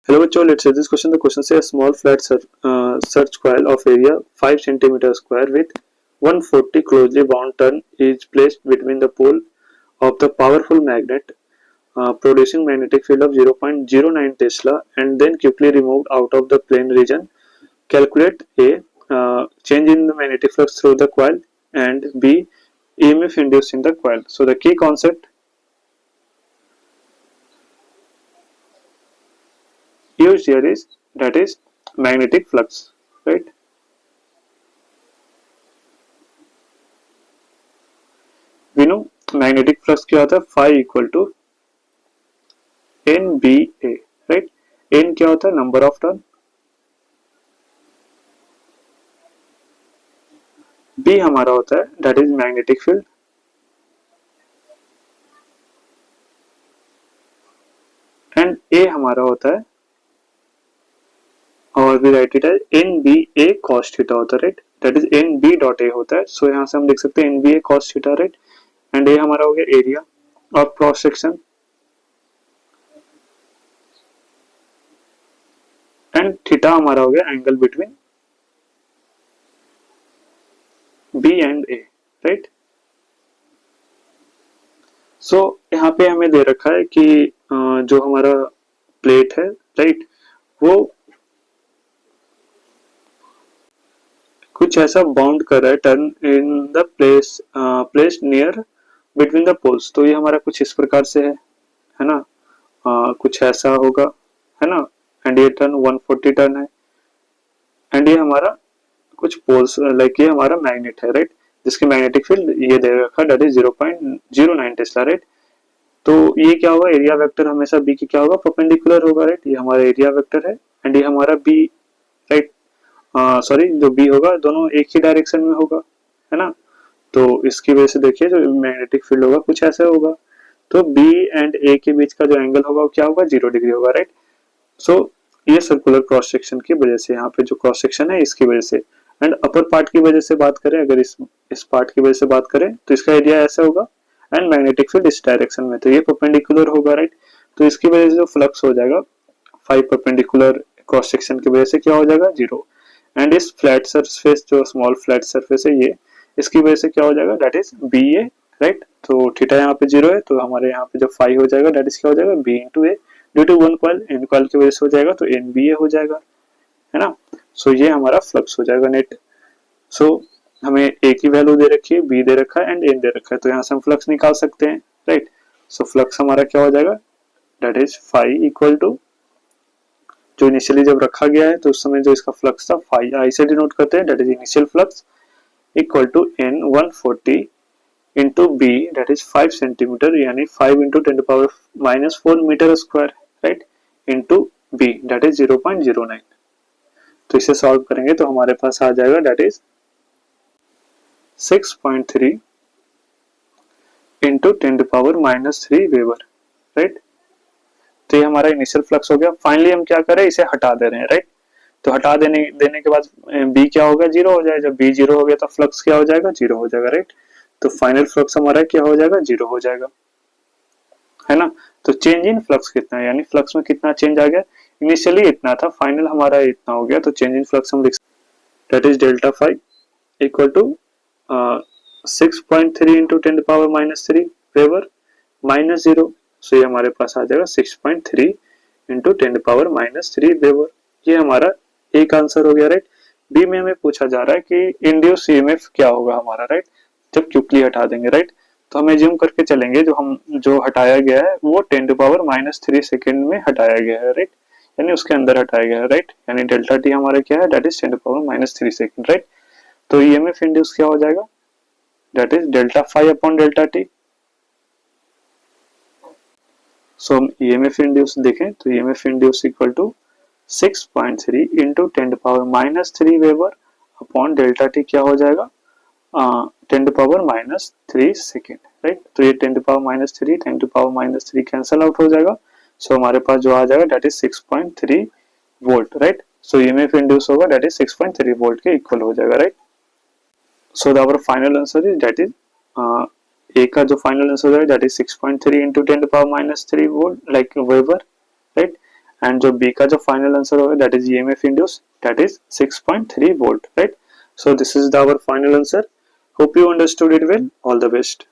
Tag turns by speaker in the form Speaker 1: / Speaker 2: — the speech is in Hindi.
Speaker 1: Hello बच्चों, let's say this question. The question says a small flat search coil of area 5 cm square with 140 closely bound turn is placed between the pole of the powerful magnet producing magnetic field of 0.09 Tesla and then quickly removed out of the plane region. Calculate A. Change in the magnetic flux through the coil, and B. EMF induced in the coil. So the key concept used here is that is magnetic flux, right? We know magnetic flux क्या होता है, phi equal to NBA, right? N क्या होता है, number of turn. B हमारा होता है that is magnetic field, and A हमारा होता है, और भी राइट इट है NBA cos थीटा होता है, right? that is NB dot A होता है. सो यहाँ से हम लिख सकते हैं NBA cos theta, right? And A हमारा हो गया area of cross section, and theta हमारा हो गया angle between B and A, right? So यहाँ पे हमें दे रखा है कि जो हमारा प्लेट है, राइट, वो कुछ ऐसा बाउंड कर रहा है turn in the place near between the poles. तो ये हमारा कुछ इस प्रकार से है ना, कुछ ऐसा होगा, है ना. एंड ये टर्न 140 टर्न है, एंड ये हमारा कुछ पोल्स लाइक ये हमारा मैग्नेट है, राइट, जिसकी मैग्नेटिक फील्ड ये दे रखा दैट इज 0.09 टेस्ला, राइट. तो ये क्या होगा, एरिया वेक्टर हमेशा बी की क्या होगा, परपेंडिकुलर होगा, राइट. ये हमारा एरिया वेक्टर है एंड ये हमारा बी, राइट, सॉरी जो बी होगा दोनों एक ही डायरेक्शन में होगा, है ना. तो इसकी वजह से देखिए जो मैग्नेटिक फील्ड होगा कुछ ऐसे होगा. तो बी एंड ए के बीच का जो एंगल होगा वो क्या होगा, 0 डिग्री होगा, राइट. सो ये सर्कुलर क्रॉस सेक्शन की वजह से, यहाँ पे जो क्रॉस सेक्शन है इसकी वजह से. एंड अपर पार्ट की वजह से बात करें, अगर इस पार्ट की वजह से बात करें तो इसका एरिया ऐसा होगा एंड मैग्नेटिक फील्ड इस डायरेक्शन में, तो ये परपेंडिकुलर होगा, राइट. तो इसकी वजह से जो फ्लक्स हो जाएगा 5 परपेंडिकुलर क्रॉस सेक्शन की वजह से क्या हो जाएगा, 0. एंड इस फ्लैट सरफेस जो स्मॉल फ्लैट सरफेस है ये, इसकी वजह से क्या हो जाएगा, that is B A, right. तो थीटा यहाँ पे 0 है, तो हमारे यहाँ पे जो 5 हो जाएगा दैट इज क्या हो जाएगा, B into A due to one coil, N coil की वजह से हो जाएगा तो एन बी ए हो जाएगा, है ना. सो ये हमारा फ्लक्स हो जाएगा नेट. सो हमें ए की वैल्यू दे रखी है, बी दे रखा है एंड एन दे रखा है, तो यहाँ से हम फ्लक्स निकाल सकते हैं, राइट. सो फ्लक्स हमारा क्या हो जाएगा, that is phi equal to जो इनिशियली जब रखा गया है तो उस समय जो इसका फ्लक्स था फाई आई से डिनोट करते हैं, that is initial flux equal to N 140 into B that is 5 centimetre, यानी 5 into 10⁻⁻4 metre square, right, into B that is 0.09. तो इसे सॉल्व करेंगे तो हमारे पास आ जाएगा that is 6.3 into 10⁻³ weber, right. तो ये हमारा इनिशियल फ्लक्स हो गया. फाइनली हम क्या करें, इसे हटा दे रहे हैं, राइट. तो हटा देने के बाद बी क्या होगा, 0 हो जाएगा. जब बी 0 हो गया तो फ्लक्स क्या हो जाएगा, 0 हो जाएगा, राइट. तो फाइनल फ्लक्स हमारा क्या हो जाएगा, 0 हो जाएगा, है ना. तो चेंज इन फ्लक्स कितना है, यानी फ्लक्स में कितना चेंज आ गया, इनिशियली इतना था, फाइनल हमारा इतना हो गया, तो चेंज इन फ्लक्स हम लिख सकते, that is delta phi equal to 6.3 into 10⁻³ weber minus 0. So ये हमारे पास आ जाएगा 6.3 इंटू 10⁻³ वेबर. ये हमारा एक आंसर हो गया, राइट. बी में हमें पूछा जा रहा है कि इंड्यूस ईएमएफ क्या होगा हमारा, राइट, जब क्विकली हटा देंगे, राइट. तो हमें ज्यूम करके चलेंगे जो हटाया गया है वो 10⁻³ सेकेंड में हटाया गया है, राइट, यानी उसके अंदर हटाया गया है, राइट. यानी डेल्टा टी हमारा क्या है, दैट इज 10⁻³ सेकेंड, राइट. तो ईएमएफ इंड्यूस क्या हो जाएगा, that is delta phi upon delta T. So हम ईएमएफ इंड्यूस देखें तो EMF induce equal to 6.3 into 10⁻³ weber upon delta T क्या हो जाएगा, 10⁻³ सेकेंड, राइट. तो ये 10⁻³ 10⁻³ कैंसल आउट हो जाएगा. सो हमारे पास जो आ जाएगा that is 6.3 volt, right. So EMF induce होगा दैट इज 6.3 वोल्ट के इक्वल हो जाएगा, right. So our final answer is that is a का जो फाइनल आंसर है that is 6.3 into 10⁻³ volt like weber, right. And जो बी का जो फाइनल आंसर होगा that is EMF induce, that is 6.3 volt, right. So this is our final answer. Hope you understood it well. All the best.